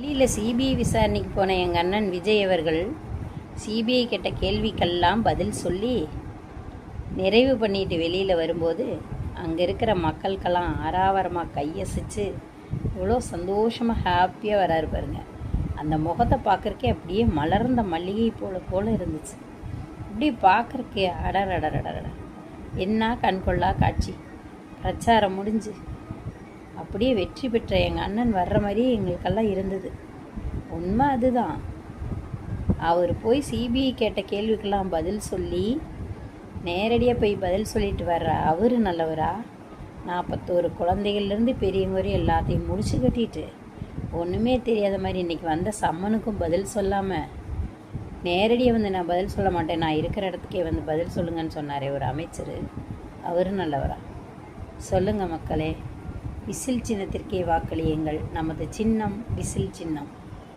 டெல்லியில் சிபிஐ விசாரணைக்கு போன எங்கள் அண்ணன் விஜய் அவர்கள் சிபிஐ கேட்ட கேள்விக்கெல்லாம் பதில் சொல்லி நிறைவு பண்ணிட்டு வெளியில் வரும்போது அங்கே இருக்கிற மக்களுக்கெல்லாம் ஆறாவரமாக கையசிச்சு இவ்வளோ சந்தோஷமாக ஹாப்பியாக வராரு பாருங்க. அந்த முகத்தை பார்க்குறக்கே அப்படியே மலர்ந்த மல்லிகை போல இருந்துச்சு. இப்படி பார்க்குறக்கே அடடடடட என்ன கண்கொள்ளா காட்சி. பிரச்சாரம் முடிஞ்சு அப்படியே வெற்றி பெற்ற எங்கள் அண்ணன் வர்ற மாதிரியே எங்களுக்கெல்லாம் இருந்தது. உண்மை அதுதான். அவர் போய் சிபிஐ கேட்ட கேள்விக்கெல்லாம் பதில் சொல்லி நேரடியாக போய் பதில் சொல்லிட்டு வர்ற அவர் நல்லவரா? 41 குழந்தைகள்லேருந்து பெரியவங்க வரையும் எல்லாத்தையும் முடிச்சு கட்டிட்டு ஒன்றுமே தெரியாத மாதிரி இன்றைக்கி வந்த சம்மனுக்கும் பதில் சொல்லாமல் நேரடியாக வந்து நான் பதில் சொல்ல மாட்டேன், நான் இருக்கிற இடத்துக்கே வந்து பதில் சொல்லுங்கன்னு சொன்னாரே ஒரு அமைச்சர், அவர் நல்லவரா? சொல்லுங்கள் மக்களே. விசில் சின்னத்திற்கே வாக்களியுங்கள். நமது சின்னம் விசில் சின்னம்.